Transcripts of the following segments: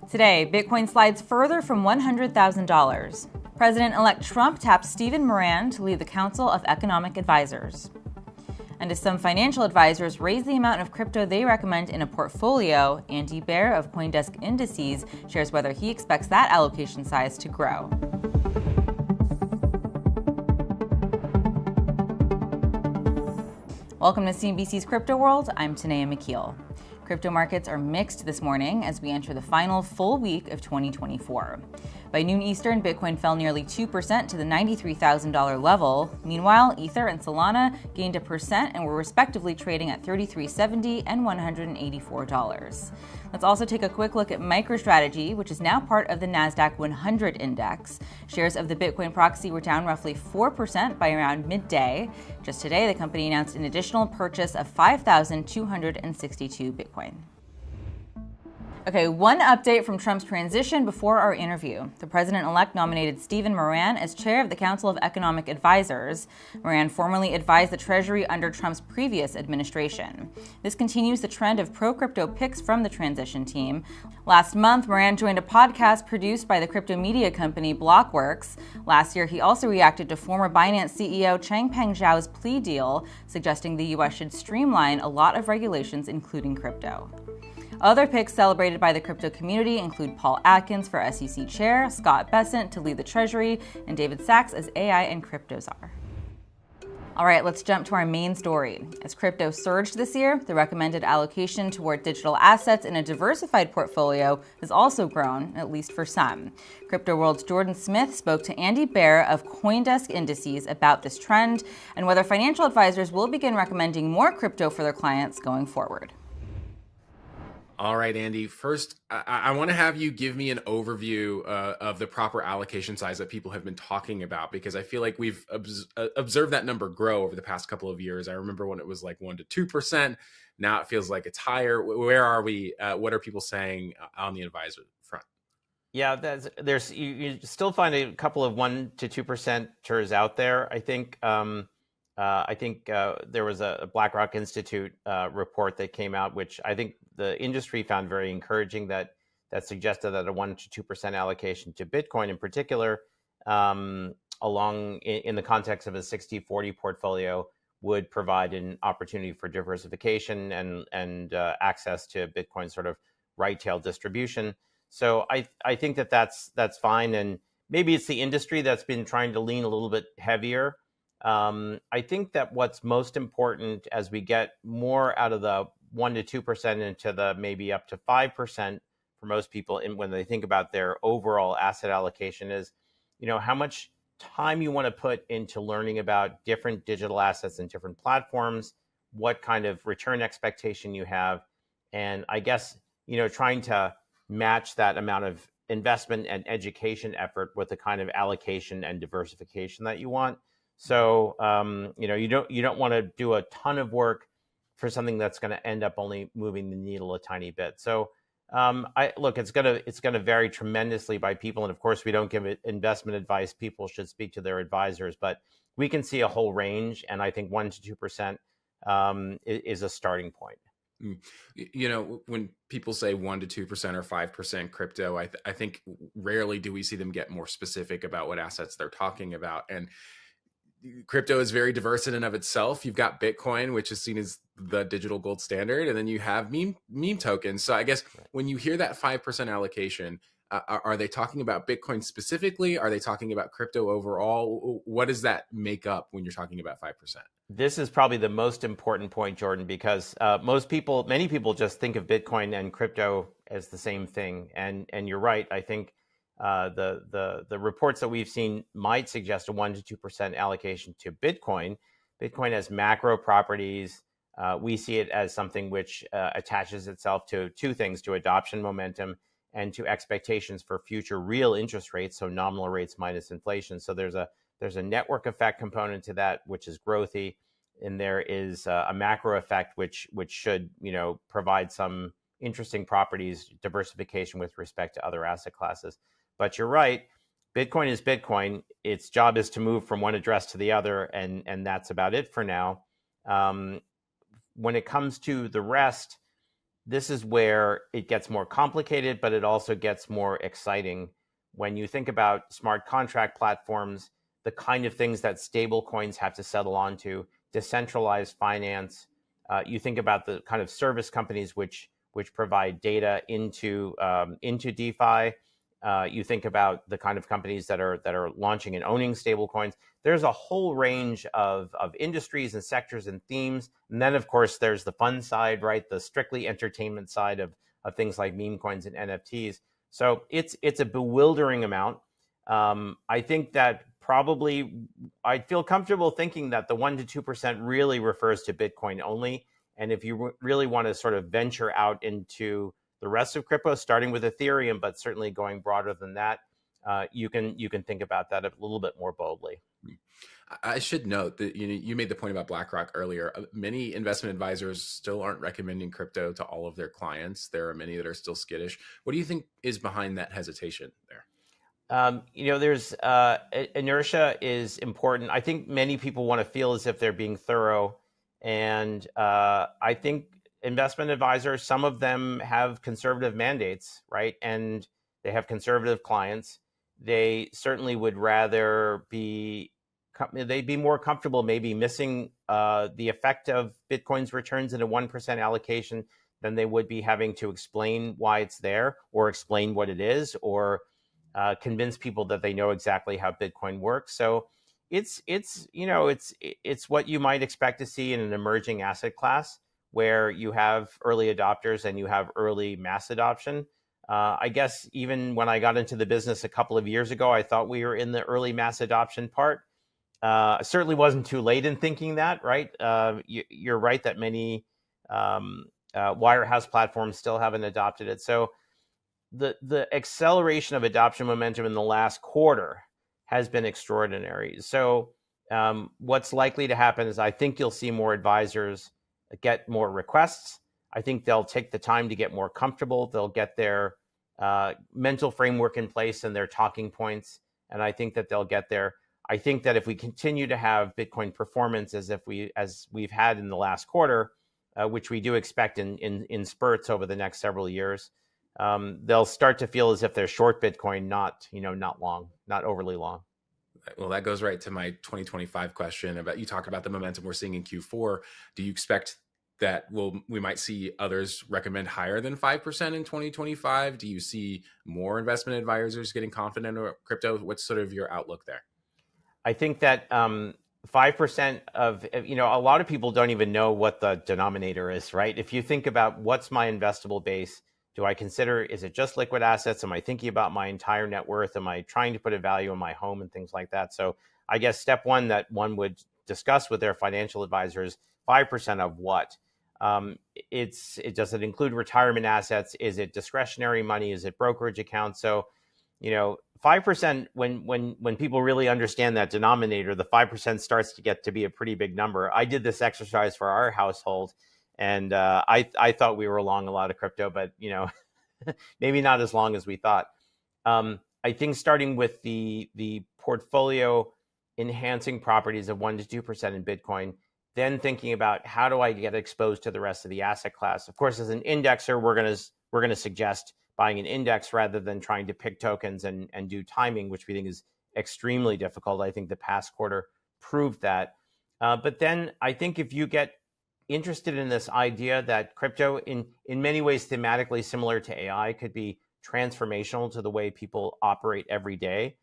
Today, Bitcoin slides further from $100,000. President-elect Trump taps Stephen Moran to lead the Council of Economic Advisors. And as some financial advisors raise the amount of crypto they recommend in a portfolio, Andy Baehr of CoinDesk Indices shares whether he expects that allocation size to grow. Welcome to CNBC's Crypto World. I'm Tanea McKeel. Crypto markets are mixed this morning as we enter the final full week of 2024. By noon Eastern, Bitcoin fell nearly 2% to the $93,000 level. Meanwhile, Ether and Solana gained 1% and were respectively trading at $33.70 and $184. Let's also take a quick look at MicroStrategy, which is now part of the Nasdaq 100 index. Shares of the Bitcoin proxy were down roughly 4% by around midday. Just today, the company announced an additional purchase of 5,262 Bitcoin. Okay, one update from Trump's transition before our interview. The president-elect nominated Stephen Moran as chair of the Council of Economic Advisors. Moran formerly advised the Treasury under Trump's previous administration. This continues the trend of pro-crypto picks from the transition team. Last month, Moran joined a podcast produced by the crypto media company Blockworks. Last year, he also reacted to former Binance CEO Changpeng Zhao's plea deal, suggesting the U.S. should streamline a lot of regulations, including crypto. Other picks celebrated by the crypto community include Paul Atkins for SEC chair, Scott Bessent to lead the Treasury, and David Sachs as AI and crypto czar. All right, let's jump to our main story. As crypto surged this year, the recommended allocation toward digital assets in a diversified portfolio has also grown, at least for some. Crypto World's Jordan Smith spoke to Andy Baehr of CoinDesk Indices about this trend and whether financial advisors will begin recommending more crypto for their clients going forward. All right, Andy. First, I want to have you give me an overview of the proper allocation size that people have been talking about, because I feel like we've observed that number grow over the past couple of years. I remember when it was like 1% to 2%. Now it feels like it's higher. Where are we? What are people saying on the advisor front? Yeah, there's you still find a couple of 1% to 2%ers out there. I think there was a BlackRock Institute report that came out, which I think the industry found very encouraging, that suggested that a 1% to 2% allocation to Bitcoin in particular, along in the context of a 60-40 portfolio, would provide an opportunity for diversification and access to Bitcoin sort of right tail distribution. So I think that's fine. And maybe it's the industry that's been trying to lean a little bit heavier. I think that what's most important as we get more out of the 1% to 2% into the maybe up to 5% for most people when they think about their overall asset allocation is, how much time you want to put into learning about different digital assets and different platforms, what kind of return expectation you have. And I guess, trying to match that amount of investment and education effort with the kind of allocation and diversification that you want. So, you don't want to do a ton of work for something that's going to end up only moving the needle a tiny bit. So, it's going to vary tremendously by people, and of course, we don't give investment advice. People should speak to their advisors, but we can see a whole range, and I think 1% to 2% is a starting point. When people say 1% to 2% or 5% crypto, I think rarely do we see them get more specific about what assets they're talking about. And crypto is very diverse in and of itself. You've got Bitcoin, which is seen as the digital gold standard, and then you have meme tokens. So I guess when you hear that 5% allocation, are they talking about Bitcoin specifically? Are they talking about crypto overall? What does that make up when you're talking about 5%? This is probably the most important point, Jordan, because many people just think of Bitcoin and crypto as the same thing. And you're right. I think the reports that we've seen might suggest a 1% to 2% allocation to Bitcoin. Bitcoin has macro properties. We see it as something which attaches itself to two things: to adoption momentum and to expectations for future real interest rates, so nominal rates minus inflation. So there's a network effect component to that, which is growthy, and there is a macro effect which should provide some interesting properties, diversification with respect to other asset classes. But you're right, Bitcoin is Bitcoin. Its job is to move from one address to the other, and that's about it for now. When it comes to the rest, this is where it gets more complicated, but it also gets more exciting. When you think about smart contract platforms, the kind of things that stable coins have to settle onto, decentralized finance, you think about the kind of service companies which provide data into DeFi. You think about the kind of companies that are launching and owning stable coins. There's a whole range of industries and sectors and themes. And then, of course, there's the fun side, right? The strictly entertainment side of things like meme coins and NFTs. So it's a bewildering amount. I think that probably I'd feel comfortable thinking that the 1% to 2% really refers to Bitcoin only. And if you really want to sort of venture out into the rest of crypto, starting with Ethereum, but certainly going broader than that, you can think about that a little bit more boldly. I should note that you made the point about BlackRock earlier. Many investment advisors still aren't recommending crypto to all of their clients. There are many that are still skittish. What do you think is behind that hesitation there? There's inertia is important. I think many people want to feel as if they're being thorough. And I think investment advisors, some of them have conservative mandates, right? And they have conservative clients. They certainly would rather they'd be more comfortable maybe missing the effect of Bitcoin's returns in a 1% allocation than they would be having to explain why it's there, or explain what it is, or convince people that they know exactly how Bitcoin works. So it's what you might expect to see in an emerging asset class, where you have early adopters and you have early mass adoption. I guess even when I got into the business a couple of years ago, I thought we were in the early mass adoption part. Certainly wasn't too late in thinking that, right? You're right that many wirehouse platforms still haven't adopted it. So the acceleration of adoption momentum in the last quarter has been extraordinary. So what's likely to happen is I think you'll see more advisors get more requests. I think they'll take the time to get more comfortable. They'll get their mental framework in place and their talking points. And I think that they'll get there. I think that if we continue to have Bitcoin performance as we've had in the last quarter, which we do expect in spurts over the next several years, they'll start to feel as if they're short Bitcoin, not long, not overly long. Well, that goes right to my 2025 question about, you talk about the momentum we're seeing in Q4. Do you expect that we might see others recommend higher than 5% in 2025? Do you see more investment advisors getting confident in crypto? What's sort of your outlook there? I think that 5% of, a lot of people don't even know what the denominator is, right? If you think about what's my investable base, do I consider, is it just liquid assets? Am I thinking about my entire net worth? Am I trying to put a value in my home and things like that? So I guess step one that one would discuss with their financial advisors, 5% of what? Does it include retirement assets? Is it discretionary money? Is it brokerage accounts? So, 5%, when people really understand that denominator, the 5% starts to get to be a pretty big number. I did this exercise for our household, and I thought we were long a lot of crypto, but maybe not as long as we thought. I think starting with the portfolio enhancing properties of 1% to 2% in Bitcoin, then thinking about how do I get exposed to the rest of the asset class. Of course, as an indexer, we're going to suggest buying an index rather than trying to pick tokens and do timing, which we think is extremely difficult. I think the past quarter proved that. But then I think if you get interested in this idea that crypto in many ways thematically similar to AI could be transformational to the way people operate every day,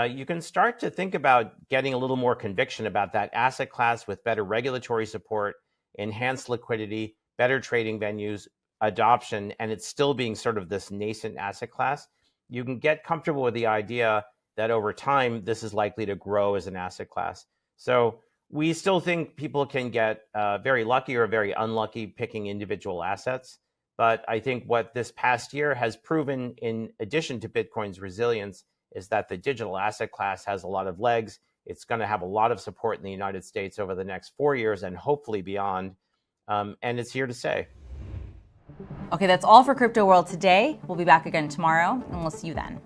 you can start to think about getting a little more conviction about that asset class with better regulatory support, enhanced liquidity, better trading venues, adoption, and it's still being sort of this nascent asset class. You can get comfortable with the idea that over time, this is likely to grow as an asset class. So we still think people can get very lucky or very unlucky picking individual assets. But I think what this past year has proven, in addition to Bitcoin's resilience, is that the digital asset class has a lot of legs. It's going to have a lot of support in the United States over the next 4 years and hopefully beyond. And it's here to stay. Okay, that's all for Crypto World today. We'll be back again tomorrow, and we'll see you then.